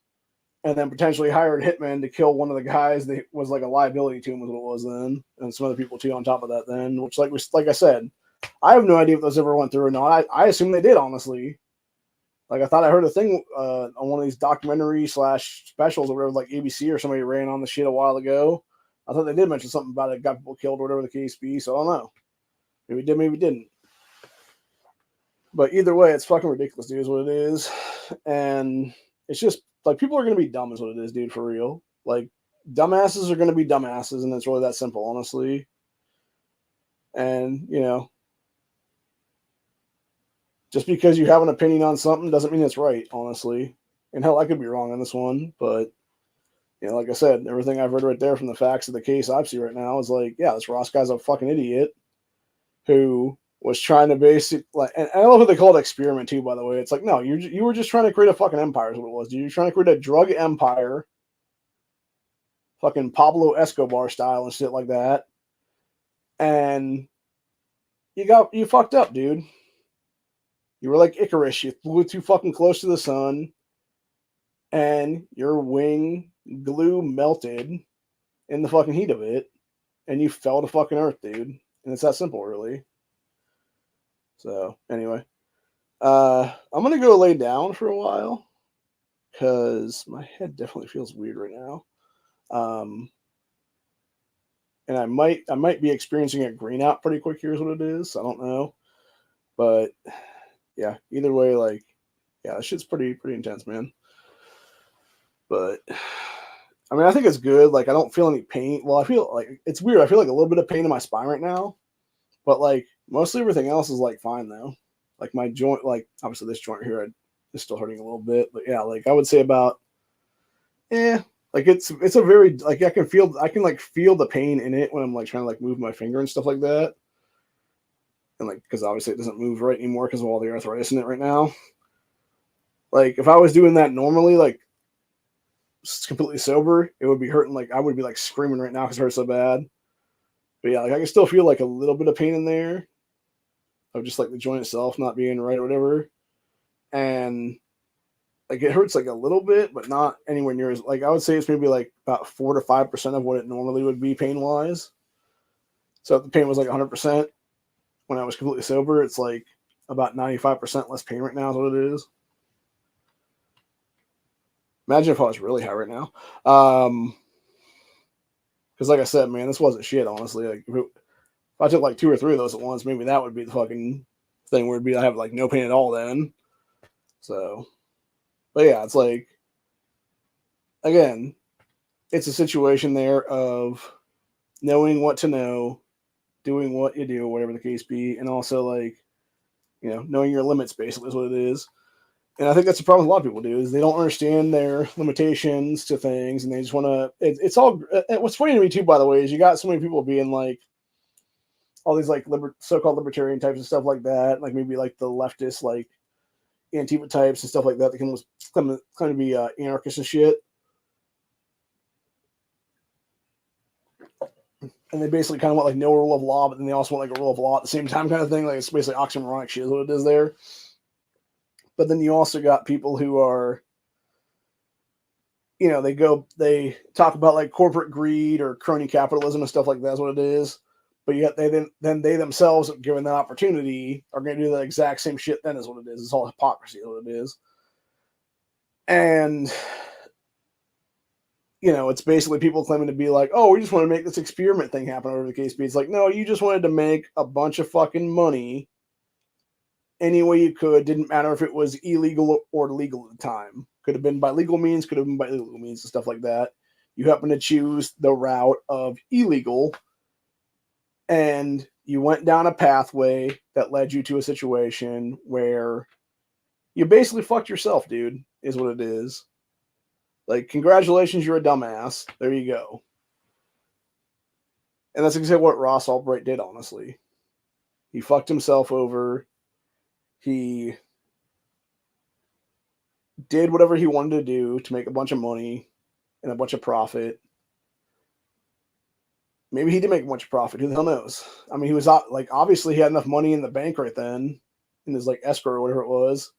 Speaker 1: And then potentially hired hitmen to kill one of the guys that was like a liability to him, was what it was then. And some other people too on top of that then, which like I said, I have no idea if those ever went through or not. I assume they did, honestly. Like I thought I heard a thing on one of these documentary / specials or whatever, like ABC or somebody ran on the shit a while ago. I thought they did mention something about it, got people killed or whatever the case be. So I don't know. Maybe did, maybe didn't. But either way, it's fucking ridiculous, dude, is what it is. And it's just like people are going to be dumb, is what it is, dude, for real. Like dumbasses are going to be dumbasses, and it's really that simple, honestly. And, you know, just because you have an opinion on something doesn't mean it's right, honestly. And hell, I could be wrong on this one, but, you know, like I said, everything I've read right there from the facts of the case I see right now is like, yeah, this Ross guy's a fucking idiot who was trying to basically, like, and I love what they call it experiment too, by the way. It's like, no, you were just trying to create a fucking empire is what it was. You're trying to create a drug empire, fucking Pablo Escobar style and shit like that. And you fucked up, dude. You were like Icarus. You flew too fucking close to the sun, and your wing glue melted in the fucking heat of it, and you fell to fucking Earth, dude. And it's that simple, really. So, anyway. I'm going to go lay down for a while, because my head definitely feels weird right now. And I might be experiencing a green out pretty quick. Here's what it is. I don't know. But, yeah, either way, like, yeah, this shit's pretty intense, man. But I mean, I think it's good. Like, I don't feel any pain. Well, I feel like it's weird. I feel like a little bit of pain in my spine right now, but like mostly everything else is like fine though. Like my joint, like obviously this joint here is still hurting a little bit, but yeah, like I would say about, like it's a very like I can like feel the pain in it when I'm like trying to like move my finger and stuff like that, and like because obviously it doesn't move right anymore because of all the arthritis in it right now. Like if I was doing that normally, like completely sober, it would be hurting. Like I would be like screaming right now because it hurts so bad. But yeah, like I can still feel like a little bit of pain in there of just like the joint itself not being right or whatever. And like it hurts like a little bit, but not anywhere near as like I would say it's maybe like about 4 to 5% of what it normally would be pain wise. So if the pain was like 100% when I was completely sober, it's like about 95% less pain right now is what it is. Imagine if I was really high right now. Because like I said, man, this wasn't shit. Honestly, like if I took like 2 or 3 of those at once, maybe that would be the fucking thing where it'd be I have like no pain at all then. So, but yeah, it's like again, it's a situation there of knowing what to know, doing what you do, whatever the case be, and also like knowing your limits basically is what it is. And I think that's the problem a lot of people do is they don't understand their limitations to things, and they just want to. It's all. What's funny to me too, by the way, is you got so many people being like all these like so-called libertarian types and stuff like that, like maybe like the leftist like Antifa types and stuff like that. They can kind of be anarchists and shit, and they basically kind of want like no rule of law, but then they also want like a rule of law at the same time, kind of thing. Like it's basically oxymoronic shit is what it is there. But then you also got people who are, they talk about like corporate greed or crony capitalism and stuff like that. That's what it is. But yet they they themselves, given that opportunity, are going to do the exact same shit. Then is what it is. It's all hypocrisy. Is what it is. And it's basically people claiming to be like, oh, we just want to make this experiment thing happen, whatever the case be. It's like, no, you just wanted to make a bunch of fucking money any way you could. Didn't matter if it was illegal or legal at the time. Could have been by legal means, could have been by illegal means and stuff like that. You happen to choose the route of illegal, and you went down a pathway that led you to a situation where you basically fucked yourself, dude, is what it is. Like, congratulations, you're a dumbass. There you go. And that's exactly what Ross Albright did, honestly. He fucked himself over. He did whatever he wanted to do to make a bunch of money and a bunch of profit. Maybe he did make a bunch of profit. Who the hell knows? I mean, he was like, obviously he had enough money in the bank right then, in his like escrow or whatever it was.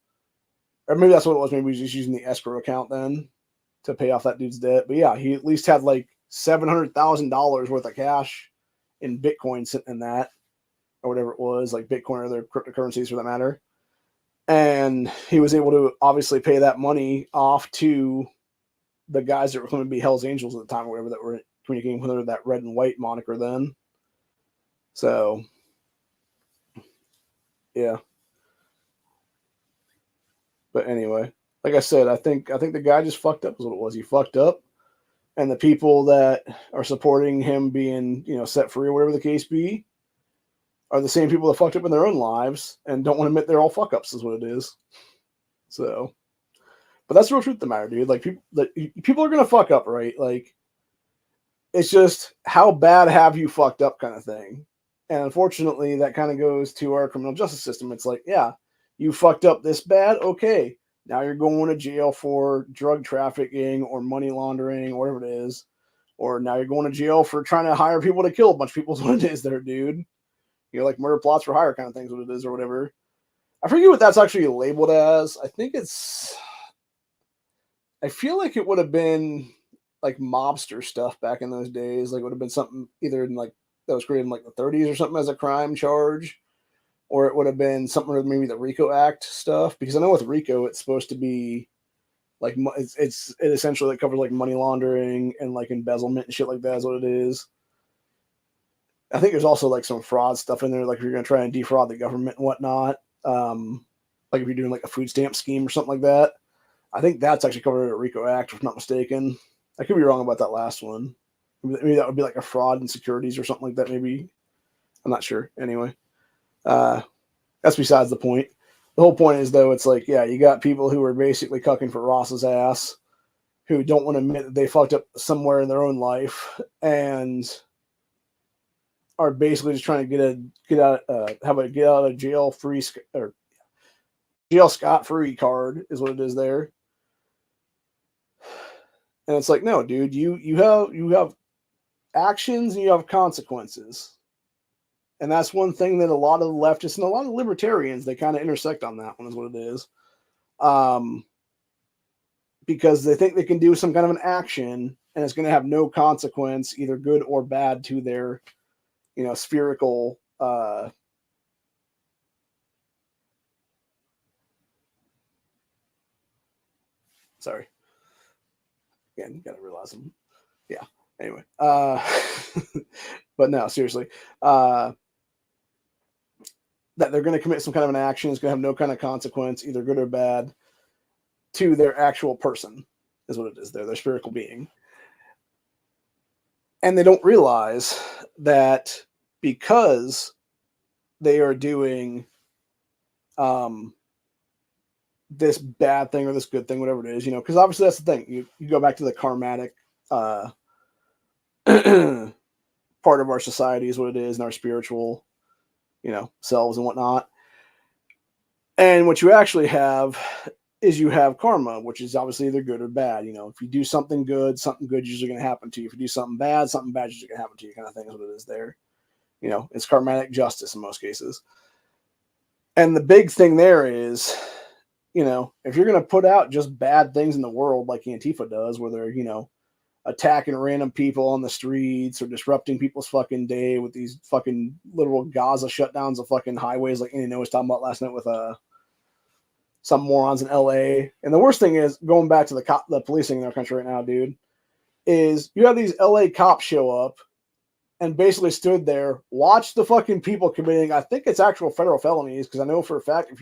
Speaker 1: Or maybe that's what it was. Maybe he was just using the escrow account then to pay off that dude's debt. But yeah, he at least had like $700,000 worth of cash in Bitcoin sitting in that, or whatever it was, like Bitcoin or other cryptocurrencies for that matter. And he was able to obviously pay that money off to the guys that were going to be Hell's Angels at the time, or whatever, that were communicating with under that red and white moniker then. So, yeah. But anyway, like I said, I think the guy just fucked up is what it was. He fucked up, and the people that are supporting him being, set free or whatever the case be, are the same people that fucked up in their own lives and don't want to admit they're all fuck ups is what it is. So, but that's the real truth of the matter, dude. Like people are gonna fuck up, right? Like, it's just how bad have you fucked up kind of thing. And unfortunately, that kind of goes to our criminal justice system. It's like, yeah, you fucked up this bad. Okay, now you're going to jail for drug trafficking or money laundering or whatever it is. Or now you're going to jail for trying to hire people to kill a bunch of people is what it is there, dude. Like murder plots for hire kind of things, what it is or whatever. I forget what that's actually labeled as. I feel like it would have been like mobster stuff back in those days. Like it would have been something either in like that was created in like the 30s or something as a crime charge, or it would have been something with maybe the RICO Act stuff. Because I know with RICO, it's supposed to be like it essentially covers like money laundering and like embezzlement and shit like that is what it is. I think there's also like some fraud stuff in there, like if you're going to try and defraud the government and whatnot. Like if you're doing like a food stamp scheme or something like that. I think that's actually covered in a RICO Act, if I'm not mistaken. I could be wrong about that last one. Maybe that would be like a fraud in securities or something like that. Maybe I'm not sure. Anyway, that's besides the point. The whole point is though, it's like, yeah, you got people who are basically cucking for Ross's ass, who don't want to admit that they fucked up somewhere in their own life and are basically just trying to get out of jail free or jail scot free card is what it is there. And it's like, no, dude, you have actions and you have consequences. And that's one thing that a lot of the leftists and a lot of libertarians, they kind of intersect on that one is what it is. Because they think they can do some kind of an action and it's going to have no consequence, either good or bad, to their, spherical sorry. Again, you gotta realize them. Yeah. Anyway, but no, seriously, that they're going to commit some kind of an action is going to have no kind of consequence, either good or bad, to their actual person, is what it is. They're their spiritual being. And they don't realize that because they are doing this bad thing or this good thing, whatever it is, because obviously that's the thing. You go back to the karmatic part of our society is what it is, and our spiritual, selves and whatnot. And what you actually have is you have karma, which is obviously either good or bad. If you do something good is usually going to happen to you. If you do something bad is usually going to happen to you, kind of thing is what it is there. It's karmatic justice in most cases. And the big thing there is, if you're going to put out just bad things in the world like Antifa does, where they're, attacking random people on the streets or disrupting people's fucking day with these fucking literal Gaza shutdowns of fucking highways like Andy was talking about last night with some morons in LA. And the worst thing is, going back to the policing in our country right now, dude, is you have these LA cops show up and basically stood there, watched the fucking people committing, I think it's actual federal felonies, because I know for a fact I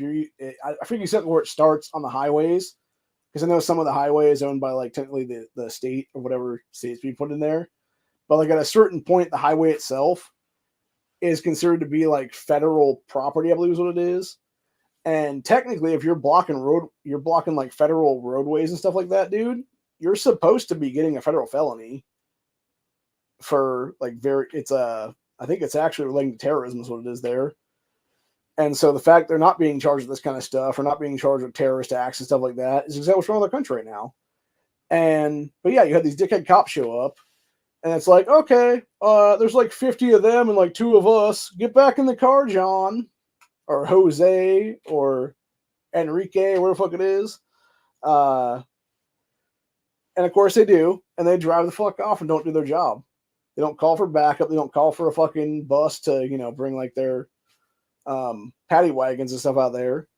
Speaker 1: think you said where it starts on the highways, because I know some of the highway is owned by like technically the state or whatever states being put in there. But like at a certain point, the highway itself is considered to be like federal property, I believe is what it is. And technically, if you're blocking like federal roadways and stuff like that, dude, you're supposed to be getting a federal felony for like I think it's actually relating to terrorism is what it is there. And so the fact they're not being charged with this kind of stuff or not being charged with terrorist acts and stuff like that is exactly what's wrong with our country right now. But yeah, you had these dickhead cops show up, and it's like, okay, there's like 50 of them and like 2 of us. Get back in the car, John, or Jose, or Enrique, or whatever the fuck it is. And of course they do, and they drive the fuck off and don't do their job. They don't call for backup. They don't call for a fucking bus to, bring like their paddy wagons and stuff out there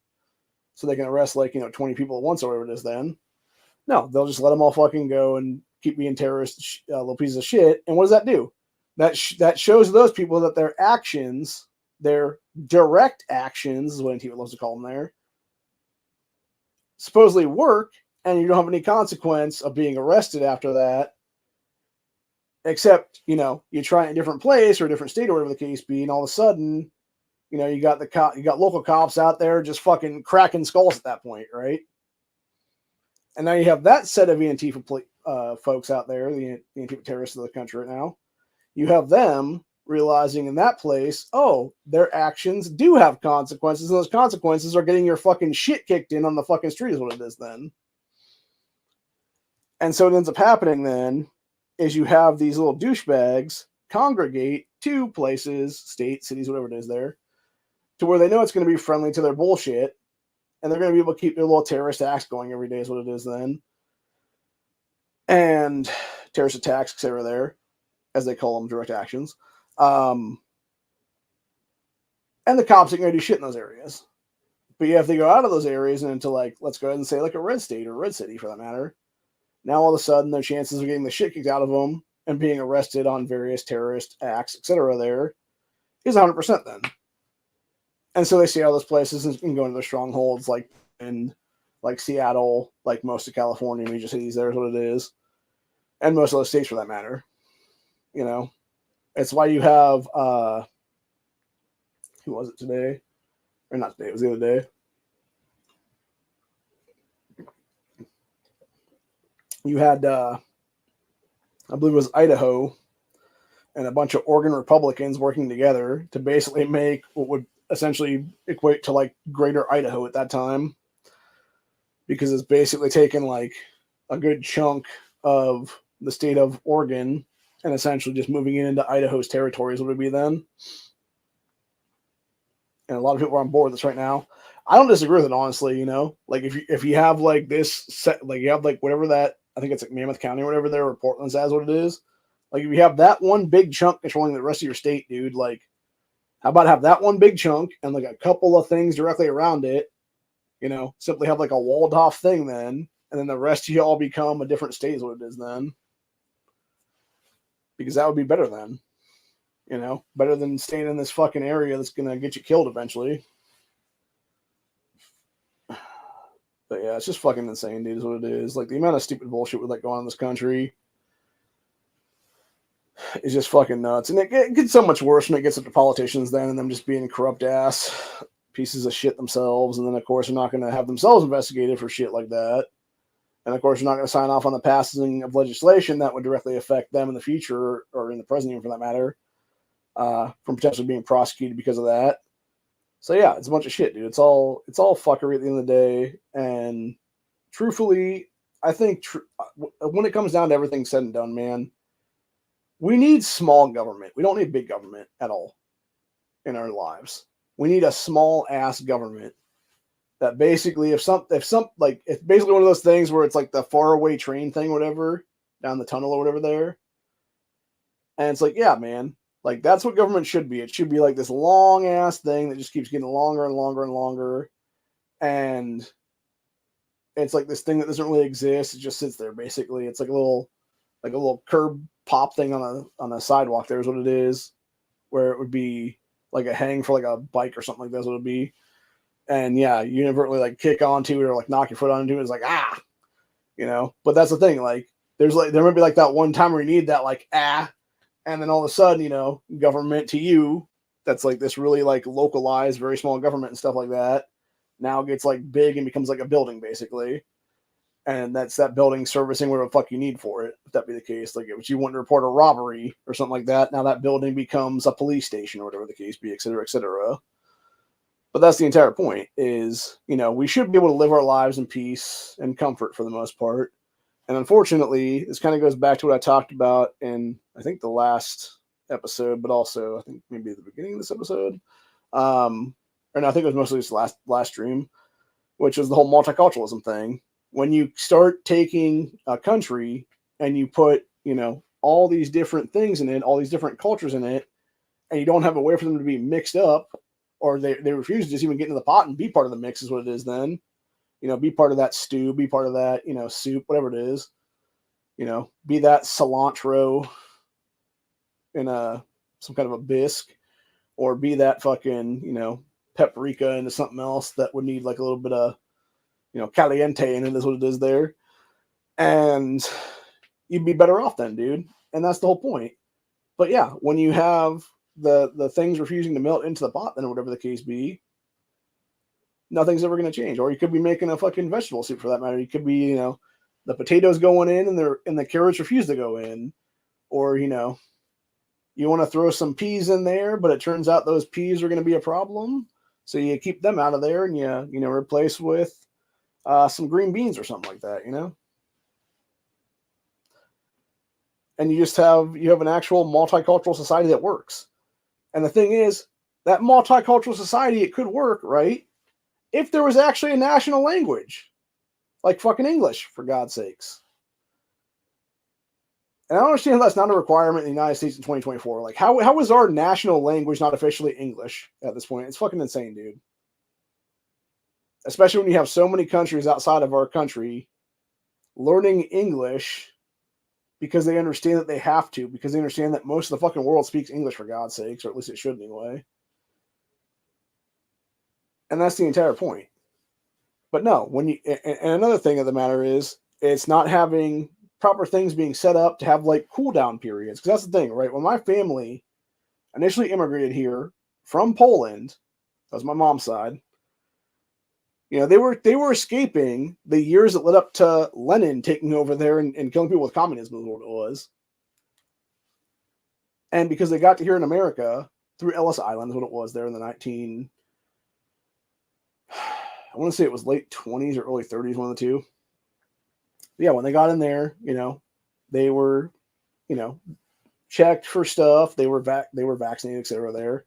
Speaker 1: so they can arrest like 20 people at once or whatever it is. Then no, they'll just let them all fucking go and keep being terrorists, little pieces of shit. And what does that do? That shows those people that their actions, their direct actions, is what Antifa loves to call them there, supposedly work, and you don't have any consequence of being arrested after that, except you try it in a different place or a different state or whatever the case be, and all of a sudden you got local cops out there just fucking cracking skulls at that point, right? And now you have that set of Antifa folks out there, the Antifa terrorists of the country right now. You have them realizing in that place, oh, their actions do have consequences, and those consequences are getting your fucking shit kicked in on the fucking street is what it is then. And so what ends up happening then is you have these little douchebags congregate to places, states, cities, whatever it is there, to where they know it's going to be friendly to their bullshit, and they're going to be able to keep their little terrorist acts going every day is what it is then. And terrorist attacks, etc. there, as they call them, direct actions. And the cops ain't going to do shit in those areas. But yeah, if they go out of those areas and into like, let's go ahead and say like a red state or red city for that matter, now all of a sudden their chances of getting the shit kicked out of them and being arrested on various terrorist acts, etc. there is 100% then. And so they see all those places and can go into their strongholds, like in like Seattle, like most of California, major cities. There's what it is, and most of those states for that matter. It's why you have who was it today? Or not today? It was the other day. You had, I believe it was Idaho, and a bunch of Oregon Republicans working together to basically make what would essentially equate to like Greater Idaho at that time, because it's basically taken like a good chunk of the state of Oregon and essentially just moving it into Idaho's territories would it be then. And a lot of people are on board with this right now. I don't disagree with it, honestly. Like if you have like this set, like you have like whatever that, I think it's like Mammoth County or whatever there, or Portland says what it is. Like if you have that one big chunk controlling the rest of your state, dude, like how about have that one big chunk and like a couple of things directly around it, simply have like a walled off thing then, and then the rest of you all become a different state is what it is then. Because that would be better then. You know, better than staying in this fucking area that's gonna get you killed eventually. But yeah, it's just fucking insane, dude, is what it is. Like, the amount of stupid bullshit we let go on in this country is just fucking nuts. And it gets so much worse when it gets up to politicians then, and them just being corrupt ass pieces of shit themselves. And then, of course, they're not going to have themselves investigated for shit like that. And, of course, they're not going to sign off on the passing of legislation that would directly affect them in the future, or in the present, even for that matter, from potentially being prosecuted because of that. So yeah, it's a bunch of shit, dude. It's all fuckery at the end of the day. And truthfully, I think when it comes down to everything said and done, man, we need small government. We don't need big government at all in our lives. We need a small ass government that basically, if it's basically one of those things where it's like the faraway train thing, whatever, down the tunnel or whatever there. And it's like, yeah, man. Like, that's what government should be. It should be like this long ass thing that just keeps getting longer and longer and longer. And it's like this thing that doesn't really exist. It just sits there basically. It's like a little curb pop thing on a sidewalk. There's what it is, where it would be like a hang for like a bike or something like that's what it'd be. And yeah, you inadvertently like kick onto it or like knock your foot onto it. It's like, you know, but that's the thing. Like, there might be like that one time where you need that like, and then all of a sudden, you know, government to you, that's like this really like localized, very small government and stuff like that, now gets like big and becomes like a building basically. And that's that building servicing whatever the fuck you need for it. If that be the case, like if you want to report a robbery or something like that, now that building becomes a police station or whatever the case be, et cetera, et cetera. But that's the entire point is, you know, we should be able to live our lives in peace and comfort for the most part. And unfortunately, this kind of goes back to what I talked about in, I think, the last episode, but also I think maybe at the beginning of this episode. And I think it was mostly this last stream, which is the whole multiculturalism thing. When you start taking a country and you put, you know, all these different things in it, all these different cultures in it, and you don't have a way for them to be mixed up, or they refuse to just even get into the pot and be part of the mix is what it is then. You know, be part of that stew, be part of that, you know, soup, whatever it is. You know, be that cilantro in some kind of a bisque, or be that fucking, you know, paprika into something else that would need like a little bit of, you know, caliente in it is what it is there. And you'd be better off then, dude. And that's the whole point. But yeah, when you have the things refusing to melt into the pot, then or whatever the case be, nothing's ever going to change. Or you could be making a fucking vegetable soup for that matter. You could be, you know, the potatoes going in and the carrots refuse to go in. Or, you know, you want to throw some peas in there, but it turns out those peas are going to be a problem. So you keep them out of there and you know, replace with some green beans or something like that, you know? And you have an actual multicultural society that works. And the thing is, that multicultural society, it could work, right? If there was actually a national language, like fucking English, for God's sakes. And I don't understand how that's not a requirement in the United States in 2024. Like, how is our national language not officially English at this point? It's fucking insane, dude. Especially when you have so many countries outside of our country learning English because they understand that they have to, because they understand that most of the fucking world speaks English, for God's sakes, or at least it should anyway. And that's the entire point. But no, and another thing of the matter is, it's not having proper things being set up to have like cool down periods. Because that's the thing, right? When my family initially immigrated here from Poland, that was my mom's side, you know, they were escaping the years that led up to Lenin taking over there and killing people with communism is what it was. And because they got to here in America through Ellis Island is what it was there in the I want to say it was late 20s or early 30s, one of the two. But yeah, when they got in there, you know, they were, you know, checked for stuff. They were vaccinated, etc. there.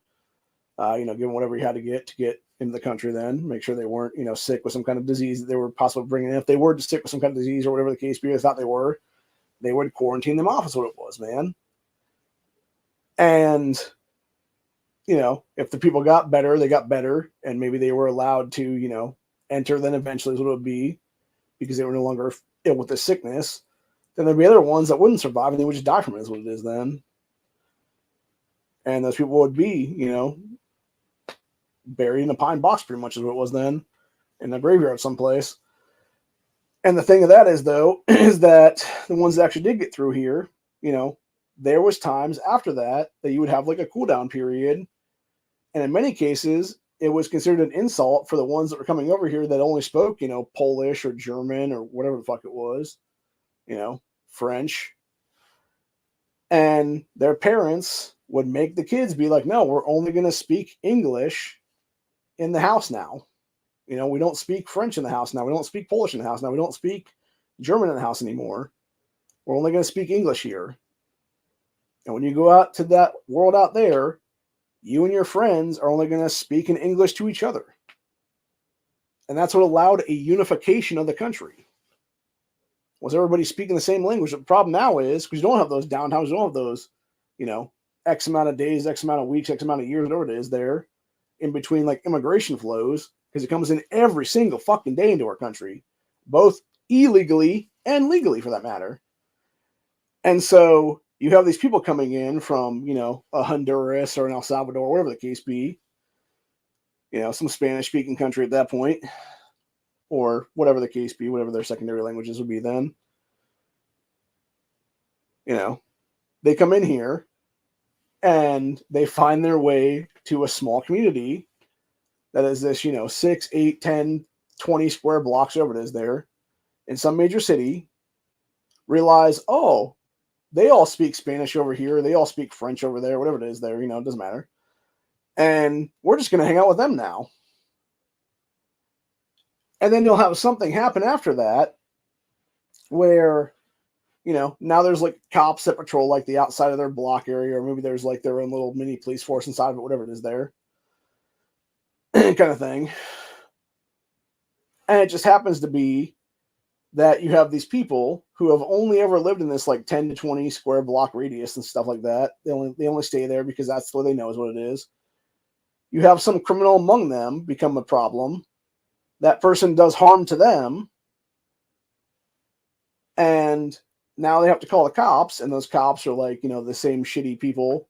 Speaker 1: You know, given whatever you had to get into the country then, make sure they weren't, you know, sick with some kind of disease that they were possibly bringing in. If they were sick with some kind of disease or whatever the case be, they thought they would quarantine them off is what it was, man. And, you know, if the people got better, they got better, and maybe they were allowed to, you know, enter then eventually is what it would be. because they were no longer ill with the sickness, then there'd be other ones that wouldn't survive and they would just die from it, is what it is then. And those people would be, you know, buried in a pine box, pretty much is what it was then, in a graveyard someplace. And the thing of that is, though, is that the ones that actually did get through here, you know, there was times after that you would have like a cool down period. And in many cases, it was considered an insult for the ones that were coming over here that only spoke, you know, Polish or German or whatever the fuck it was, you know, French. And their parents would make the kids be like, no, we're only going to speak English in the house now. You know, we don't speak French in the house now. We don't speak Polish in the house now. We don't speak German in the house anymore. We're only going to speak English here. And when you go out to that world out there, you and your friends are only going to speak in English to each other. And that's what allowed a unification of the country. Was everybody speaking the same language? The problem now is, because you don't have those downtowns, you don't have those, you know, X amount of days, X amount of weeks, X amount of years, whatever it is there, in between like immigration flows, because it comes in every single fucking day into our country, both illegally and legally for that matter. And so you have these people coming in from, you know, a Honduras or an El Salvador, whatever the case be, you know, some Spanish speaking country at that point, or whatever the case be, whatever their secondary languages would be then. You know, they come in here and they find their way to a small community that is this, you know, 6, 8, 10, 20 square blocks, whatever it is there, in some major city, realize, oh, they all speak Spanish over here, they all speak French over there, whatever it is there, you know, it doesn't matter. And we're just going to hang out with them now. And then you'll have something happen after that where, you know, now there's like cops that patrol like the outside of their block area, or maybe there's like their own little mini police force inside of it, whatever it is there. Kind of thing. And it just happens to be that you have these people who have only ever lived in this like 10 to 20 square block radius and stuff like that. They only stay there because that's what they know is what it is. You have some criminal among them become a problem. That person does harm to them. And now they have to call the cops, and those cops are like, you know, the same shitty people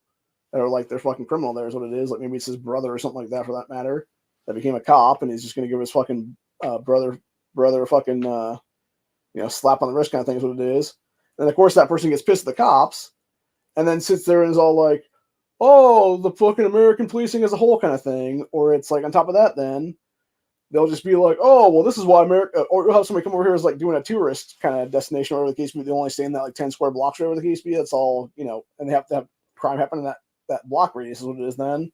Speaker 1: that are like, they're fucking criminal there is what it is. Like maybe it's his brother or something like that for that matter that became a cop, and he's just going to give his fucking brother fucking, you know, slap on the wrist kind of thing is what it is. And of course that person gets pissed at the cops and then sits there and is all like, oh, the fucking American policing as a whole kind of thing. Or it's like on top of that, then they'll just be like, oh, well, this is why America, or you'll have somebody come over here as like doing a tourist kind of destination, or whatever the case be. They only stay in that like 10 square blocks, or whatever the case be. That's all, you know, and they have to have crime happen in that block radius is what it is then.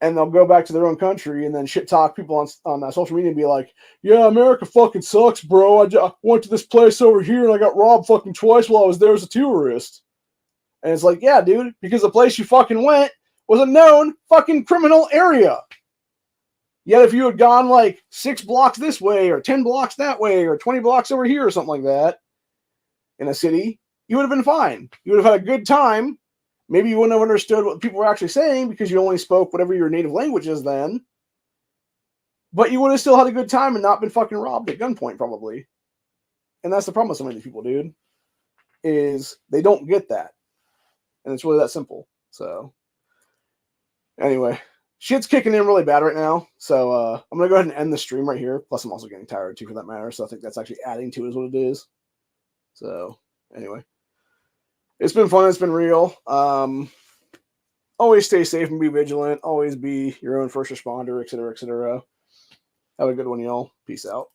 Speaker 1: And they'll go back to their own country and then shit talk people on social media and be like, yeah, America fucking sucks, bro. I went to this place over here and I got robbed fucking twice while I was there as a tourist. And it's like, yeah, dude, because the place you fucking went was a known fucking criminal area. Yet if you had gone like 6 blocks this way or 10 blocks that way or 20 blocks over here or something like that in a city, you would have been fine. You would have had a good time. Maybe you wouldn't have understood what people were actually saying because you only spoke whatever your native language is then. But you would have still had a good time and not been fucking robbed at gunpoint probably. And that's the problem with so many people, dude, is they don't get that. And it's really that simple. So anyway, shit's kicking in really bad right now. So I'm going to go ahead and end the stream right here. Plus I'm also getting tired too for that matter. So I think that's actually adding to it is what it is. So anyway. It's been fun. It's been real. Always stay safe and be vigilant. Always be your own first responder, et cetera, et cetera. Have a good one, y'all. Peace out.